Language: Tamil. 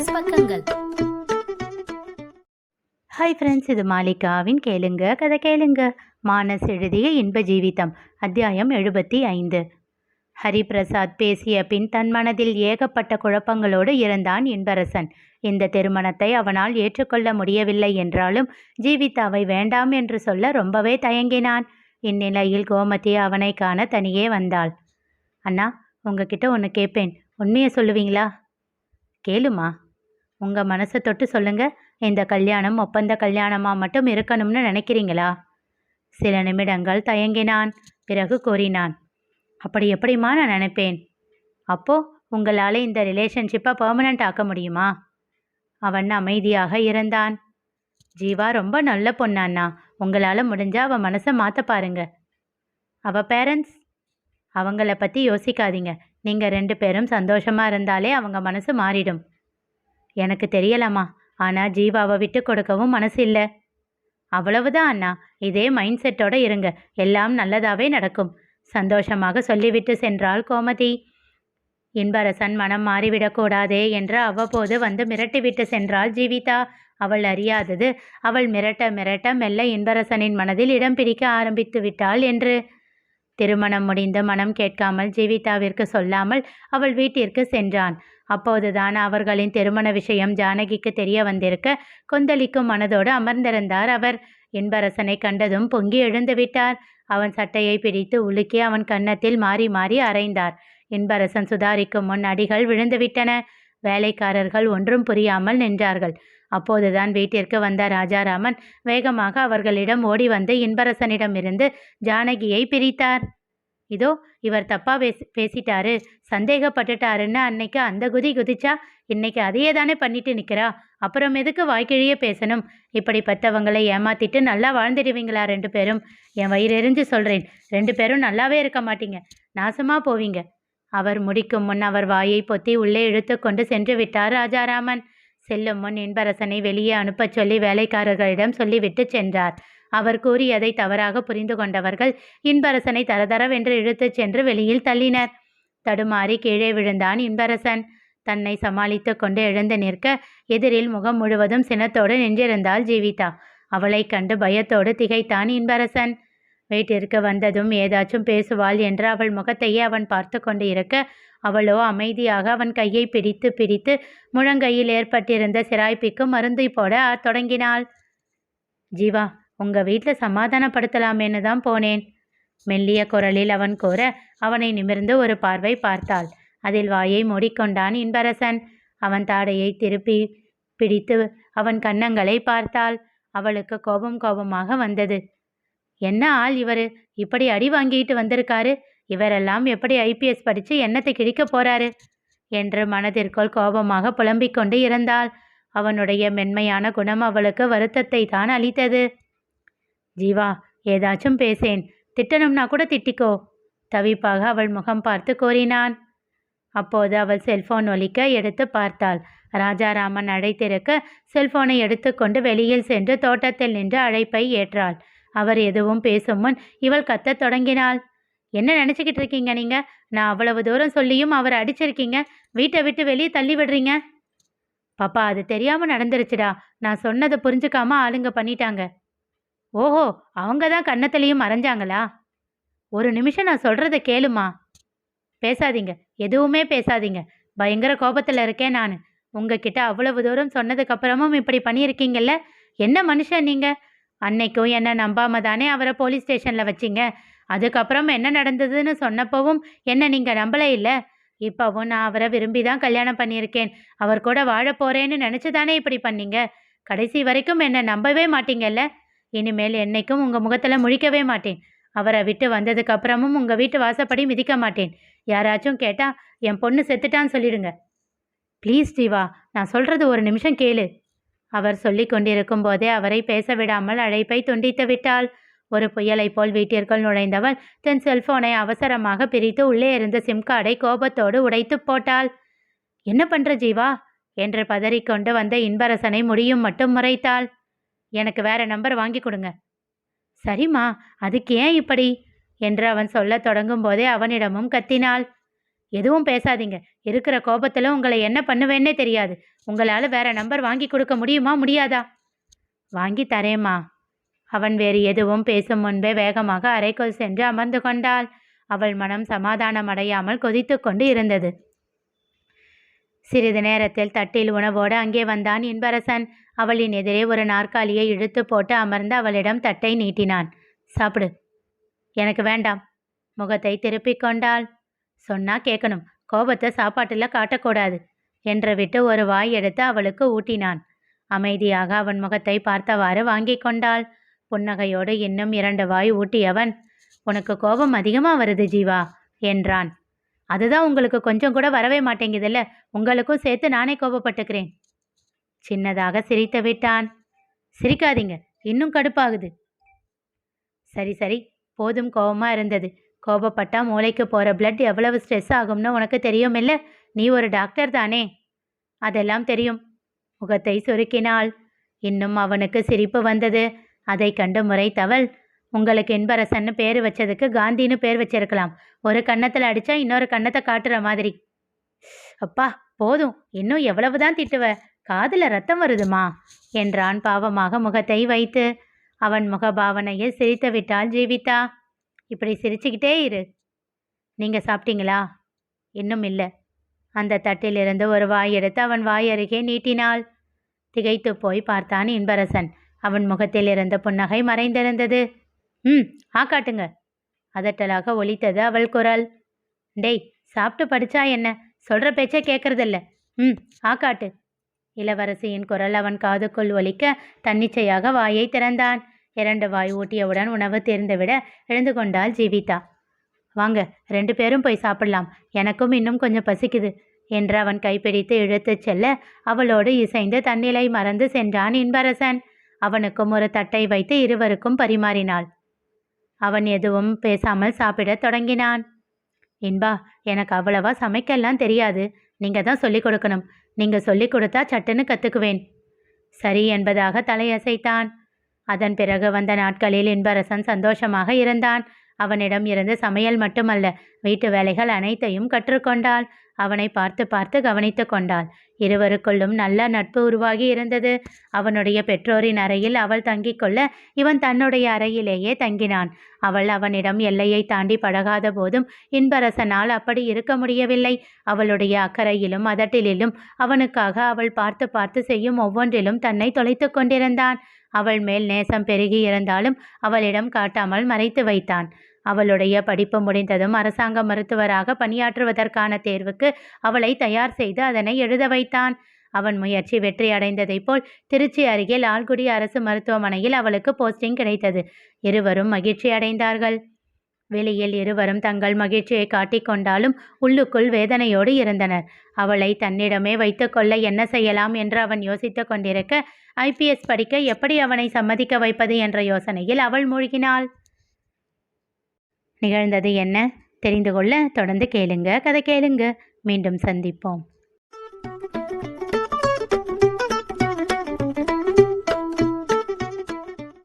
மைனஸ் பக்கங்கள். ஹாய் ஃப்ரெண்ட்ஸ், இது மாலிகாவின் கேளுங்க கதை கேளுங்க. மானஸ் எழுதிய இன்ப ஜீவிதம், அத்தியாயம் 75. ஹரிபிரசாத் பேசிய பின் தன் மனதில் ஏகப்பட்ட குழப்பங்களோடு இருந்தான் இன்பரசன். இந்த திருமணத்தை அவனால் ஏற்றுக்கொள்ள முடியவில்லை என்றாலும் ஜீவிதாவை வேண்டாம் என்று சொல்ல ரொம்பவே தயங்கினான். இந்நிலையில் கோமதி அவனை காண தனியே வந்தாள். அண்ணா, உங்ககிட்ட ஒன்று கேட்பேன், உண்மையை சொல்லுவீங்களா? கேளுமா, உங்கள் மனசை தொட்டு சொல்லுங்க. இந்த கல்யாணம் ஒப்பந்த கல்யாணமாக மட்டும் இருக்கணும்னு நினைக்கிறீங்களா? சில நிமிடங்கள் தயங்கினான். பிறகு கூறினான், அப்படி எப்படிம்மா நான் நினைப்பேன்? அப்போது உங்களால் இந்த ரிலேஷன்ஷிப்பை பர்மனண்ட் ஆக்க முடியுமா? அவன் அமைதியாக இருந்தான். ஜீவா ரொம்ப நல்ல பொண்ணாண்ணா, உங்களால் முடிஞ்சால் அவள் மனசை மாற்ற பாருங்க. அவள் பேரண்ட்ஸ், அவங்கள பற்றி யோசிக்காதீங்க. நீங்கள் 2 பேரும் சந்தோஷமாக இருந்தாலே அவங்க மனசு மாறிடும். எனக்கு தெரியலாமா, ஆனால் ஜீவாவை விட்டு கொடுக்கவும் மனசு இல்லை. அவ்வளவுதான் அண்ணா, இதே மைண்ட் செட்டோடு இருங்க, எல்லாம் நல்லதாகவே நடக்கும், சந்தோஷமாக சொல்லிவிட்டு சென்றாள் கோமதி. இன்பரசன் மனம் மாறிவிடக்கூடாதே என்று அவ்வப்போது வந்து மிரட்டிவிட்டு சென்றாள் ஜீவிதா. அவள் அறியாதது, அவள் மிரட்ட மிரட்ட மெல்ல இன்பரசனின் மனதில் இடம் பிடிக்க ஆரம்பித்து விட்டாள் என்று. திருமணம் முடிந்து மனம் கேட்காமல் ஜீவிதாவிற்கு சொல்லாமல் அவள் வீட்டிற்கு சென்றான். அப்போதுதான் அவர்களின் திருமண விஷயம் ஜானகிக்கு தெரிய வந்திருக்க கொந்தளிக்கும் மனதோடு அமர்ந்திருந்தார் அவர். இன்பரசனை கண்டதும் பொங்கி எழுந்து விட்டார். அவன் சட்டையை பிடித்து உலுக்கி அவன் கன்னத்தில் மாறி மாறி அறைந்தார். இன்பரசன் சுதாரிக்கும் முன் அடிகள் விழுந்துவிட்டன. வேலைக்காரர்கள் ஒன்றும் புரியாமல் நின்றார்கள். அப்போதுதான் வீட்டிற்கு வந்த ராஜாராமன் வேகமாக அவர்களிடம் ஓடி வந்து இன்பரசனிடமிருந்து ஜானகியை பிரித்தார். இதோ இவர் தப்பா பேசிட்டாரு, சந்தேகப்பட்டுட்டாருன்னு அன்னைக்கு அந்த குதி குதிச்சா இன்னைக்கு அதையே தானே பண்ணிட்டு நிற்கிறா. அப்புறம் எதுக்கு வாய்க்கிழியே பேசணும்? இப்படிப்பட்டவங்களை ஏமாத்திட்டு நல்லா வாழ்ந்துடுவீங்களா 2 பேரும்? என் வயிறு எரிஞ்சு சொல்கிறேன், 2 பேரும் நல்லாவே இருக்க மாட்டீங்க, நாசமாக போவீங்க. அவர் முடிக்கும் முன் அவர் வாயை பொத்தி உள்ளே இழுத்து கொண்டு சென்று விட்டார் ராஜாராமன். செல்லும் முன் இன்பரசனை வெளியே அனுப்பச் சொல்லி வேலைக்காரர்களிடம் சொல்லிவிட்டு சென்றார். அவர் கூறியதை தவறாக புரிந்து கொண்டவர்கள் இன்பரசனை தரதரவென்று இழுத்துச் சென்று வெளியில் தள்ளினர். தடுமாறி கீழே விழுந்தான் இன்பரசன். தன்னை சமாளித்து கொண்டு எழுந்து நிற்க எதிரில் முகம் முழுவதும் சினத்தோடு நின்றிருந்தாள் ஜீவிதா. அவளை கண்டு பயத்தோடு திகைத்தான் இன்பரசன். வீட்டிற்கு வந்ததும் ஏதாச்சும் பேசுவாள் என்று அவள் முகத்தையே அவன் பார்த்து கொண்டு இருக்க, அவளோ அமைதியாக அவன் கையை பிடித்து பிடித்து முழங்கையில் ஏற்பட்டிருந்த சிராய்ப்பிக்கு மருந்து போட தொடங்கினாள். ஜீவா, உங்கள் வீட்டில் சமாதானப்படுத்தலாமேன்னு தான் போனேன். மெல்லிய குரலில் அவன் கூற அவனை நிமிர்ந்து ஒரு பார்வை பார்த்தாள். அதில் வாயை மூடிக்கொண்டான் இன்பரசன். அவன் தாடையை திருப்பி பிடித்து அவன் கன்னங்களை பார்த்தாள். அவளுக்கு கோபமாக வந்தது. என்ன ஆள் இவர், இப்படி அடி வாங்கிட்டு வந்திருக்காரு? இவரெல்லாம் எப்படி ஐபிஎஸ் படித்து என்னத்தை கிழிக்க போறாரு என்று மனதிற்குள் கோபமாக புலம்பிக் கொண்டு இருந்தாள். அவனுடைய மென்மையான குணம் அவளுக்கு வருத்தத்தை தான் அளித்தது. ஜீவா, ஏதாச்சும் பேசேன், திட்டணும்னா கூட திட்டிக்கோ, தவிப்பாக அவள் முகம் பார்த்து கூறினான். அப்போது அவள் செல்போன் ஒலிக்க எடுத்து பார்த்தாள். ராஜாராமன் அழைத்திருக்க செல்போனை எடுத்துக்கொண்டு வெளியில் சென்று தோட்டத்தில் நின்று அழைப்பை ஏற்றாள். அவர் எதுவும் பேசும் முன் இவள் கத்தத் தொடங்கினாள். என்ன நினச்சிக்கிட்டு இருக்கீங்க நீங்க? நான் அவ்வளவு தூரம் சொல்லியும் அவரை அடிச்சிருக்கீங்க, வீட்டை விட்டு வெளியே தள்ளி விடுறீங்க. பாப்பா, அது தெரியாமல் நடந்துருச்சுடா, நான் சொன்னதை புரிஞ்சுக்காம ஆளுங்க பண்ணிட்டாங்க. ஓஹோ, அவங்க தான் கன்னத்திலையும் மறைஞ்சாங்களா? ஒரு நிமிஷம் நான் சொல்கிறத கேளுமா. பேசாதீங்க, எதுவுமே பேசாதீங்க, பயங்கர கோபத்தில் இருக்கேன் நான். உங்ககிட்ட அவ்வளவு தூரம் சொன்னதுக்கப்புறமும் இப்படி பண்ணியிருக்கீங்கல்ல, என்ன மனுஷன் நீங்கள்? அன்னைக்கும் என்ன நம்பாம தானே அவரை போலீஸ் ஸ்டேஷனில் வச்சிங்க. அதுக்கப்புறம் என்ன நடந்ததுன்னு சொன்னப்பவும் என்ன நீங்கள் நம்பலை இல்லை? இப்போவும் நான் அவரை விரும்பி தான் கல்யாணம் பண்ணியிருக்கேன், அவர் கூட வாழ போகிறேன்னு நினச்சி தானே இப்படி பண்ணீங்க. கடைசி வரைக்கும் என்னை நம்பவே மாட்டீங்கல்ல. இனிமேல் என்னைக்கும் உங்கள் முகத்தில் முழிக்கவே மாட்டேன். அவரை விட்டு வந்ததுக்கப்புறமும் உங்கள் வீட்டு வாசப்படி மிதிக்க மாட்டேன். யாராச்சும் கேட்டால் என் பொண்ணு செத்துட்டான்னு சொல்லிடுங்க. ப்ளீஸ் ஜீவா, நான் சொல்கிறது ஒரு நிமிஷம் கேளு. அவர் சொல்லி கொண்டிருக்கும் போதே அவரை பேச விடாமல் அழைப்பை துண்டித்து விட்டாள். ஒரு புயலை போல் வீட்டிற்குள் நுழைந்தவள் தன் செல்போனை அவசரமாக பிரித்து உள்ளே இருந்த சிம் கார்டை கோபத்தோடு உடைத்து போட்டாள். என்ன பண்ற ஜீவா என்று பதறிக்கொண்டு வந்த இன்பரசனை முடியும் மட்டும் முறைத்தாள். எனக்கு வேற நம்பர் வாங்கி கொடுங்க. சரிம்மா, அதுக்கு ஏன் இப்படி என்று அவன் சொல்ல தொடங்கும் போதே அவனிடமும் கத்தினாள். எதுவும் பேசாதீங்க. இருக்கிற கோபத்துல உங்களை என்ன பண்ணுவேன்னே தெரியாது. உங்களால வேற நம்பர் வாங்கி கொடுக்க முடியுமா, முடியாதா? வாங்கி தரேம்மா. அவன் வேறு எதுவும் பேசும் முன்பே வேகமாக அறைக்குள் சென்று அமர்ந்து கொண்டாள். அவள் மனம் சமாதானம் அடையாமல் கொதித்து கொண்டு இருந்தது. சிறிது நேரத்தில் தட்டில் உணவோடு அங்கே வந்தான் இன்பரசன். அவளின் எதிரே ஒரு நாற்காலியை இழுத்து போட்டு அமர்ந்து அவளிடம் தட்டை நீட்டினான். சாப்பிடு. எனக்கு வேண்டாம். முகத்தை திருப்பிக் கொண்டாள். சொன்னா கேட்கணும். கோபத்தை சாப்பாட்டுல காட்டக்கூடாது என்று விட்டு ஒரு வாய் எடுத்து அவளுக்கு ஊட்டினான். அமைதியாக அவன் முகத்தை பார்த்தவாறு வாங்கி கொண்டாள். புன்னகையோடு இன்னும் 2 வாய் ஊட்டியவன், உனக்கு கோபம் அதிகமா வருது ஜீவா என்றான். அதுதான் உங்களுக்கு கொஞ்சம் கூட வரவே மாட்டேங்குதுல்ல. உங்களுக்கும் சேர்த்து நானே கோபப்பட்டுக்கிறேன். சின்னதாக சிரித்து விட்டான். சிரிக்காதீங்க, இன்னும் கடுப்பாகுது. சரி சரி, போதும். கோபமா இருந்தது. கோபப்பட்டா மூளைக்கு போற பிளட் எவ்வளவு ஸ்ட்ரெஸ் ஆகும்னு உனக்கு தெரியும் இல்ல? நீ ஒரு டாக்டர் தானே? அதெல்லாம் தெரியும். முகத்தை சுருக்கினாள். இன்னும் அவனுக்கு சிரிப்பு வந்தது. அதை கண்டு முறைத்தவள், உங்களுக்கு இன்பரசன்னு பேர் வச்சதுக்கு காந்தின்னு பேர் வச்சிருக்கலாம். ஒரு கன்னத்தில் அடிச்சா இன்னொரு கன்னத்தை காட்டுற மாதிரி. அப்பா போதும், இன்னும் எவ்வளவுதான் திட்டுவ? காதுல ரத்தம் வருதுமா என்றான் பாவமாக முகத்தை வைத்து. அவன் முகபாவனையில் சிரித்து விட்டாள் ஜீவிதா. இப்படி சிரிச்சுக்கிட்டே இரு. நீங்க சாப்பிட்டீங்களா? இன்னும் இல்லை. அந்த தட்டிலிருந்து ஒரு வாய் எடுத்து அவன் வாய் அருகே நீட்டினாள். திகைத்து போய் பார்த்தான் இன்பரசன். அவன் முகத்தில் இருந்த புன்னகை மறைந்திருந்தது. காட்டுங்க. அதட்டலாக ஒலித்தது அவள் குரல். டேய், சாப்பிட்டு படிச்சா என்ன? சொல்ற பேச்சே கேட்கறதில்ல. காட்டு. இளவரசியின் குரல் அவன் காதுக்குள் ஒலிக்க தன்னிச்சையாக வாயை திறந்தான். 2 வாய் ஊட்டியவுடன் உணவு தீர்ந்துவிட எழுந்து கொண்டாள் ஜீவிதா. வாங்க, 2 பேரும் போய் சாப்பிடலாம். எனக்கும் இன்னும் கொஞ்சம் பசிக்குது என்று அவன் கைப்பிடித்து இழுத்துச் செல்ல அவளோடு இசைந்து தன்னிலை மறந்து சென்றான் இன்பரசன். அவனுக்கும் ஒரு தட்டை வைத்து இருவருக்கும் பரிமாறினாள். அவன் எதுவும் பேசாமல் சாப்பிடத் தொடங்கினான். இன்பா, எனக்கு அவ்வளவா சமைக்கலாம் தெரியாது. நீங்க தான் சொல்லிக் கொடுக்கணும். நீங்க சொல்லிக் கொடுத்தா சட்டுன்னு கத்துக்குவேன். சரி என்பதாக தலையசைத்தான். அதன் பிறகு வந்த நாட்களில் இன்பரசன் சந்தோஷமாக இருந்தான். அவனிடம் இருந்து சமையல் மட்டுமல்ல, வீட்டு வேலைகள் அனைத்தையும் கற்றுக்கொண்டாள். அவனை பார்த்து பார்த்து கவனித்து கொண்டாள். இருவருக்குள்ளும் நல்ல நட்பு உருவாகி இருந்தது. அவனுடைய பெற்றோரின் அறையில் அவள் தங்கிக் கொள்ள இவன் தன்னுடைய அறையிலேயே தங்கினான். அவள் அவனிடம் எல்லையை தாண்டி பழகாத போதும் இன்பரசனால் அப்படி இருக்க முடியவில்லை. அவளுடைய அக்கறையிலும் அதட்டிலும் அவனுக்காக அவள் பார்த்து பார்த்து செய்யும் ஒவ்வொன்றிலும் தன்னை தொலைத்து கொண்டிருந்தான். அவள் மேல் நேசம் பெருகி இருந்தாலும் அவளிடம் காட்டாமல் மறைத்து வைத்தான். அவளுடைய படிப்பு முடிந்ததும் அரசாங்க மருத்துவராக பணியாற்றுவதற்கான தேர்வுக்கு அவளை தயார் செய்து அதனை எழுத வைத்தான். அவன் முயற்சி வெற்றி அடைந்ததைப் போல் திருச்சி அருகே லால்குடி அரசு மருத்துவமனையில் அவளுக்கு போஸ்டிங் கிடைத்தது. இருவரும் மகிழ்ச்சி அடைந்தார்கள். வெளியில் இருவரும் தங்கள் மகிழ்ச்சியை காட்டிக்கொண்டாலும் உள்ளுக்குள் வேதனையோடு இருந்தனர். அவளை தன்னிடமே வைத்து கொள்ள என்ன செய்யலாம் என்று அவன் யோசித்து கொண்டிருக்க, IPS படிக்க எப்படி அவனை சம்மதிக்க வைப்பது என்ற யோசனையில் அவள் மூழ்கினாள். நிகழ்ந்தது என்ன தெரிந்து கொள்ள தொடர்ந்து கேளுங்க. கதை கேளுங்க. மீண்டும் சந்திப்போம்.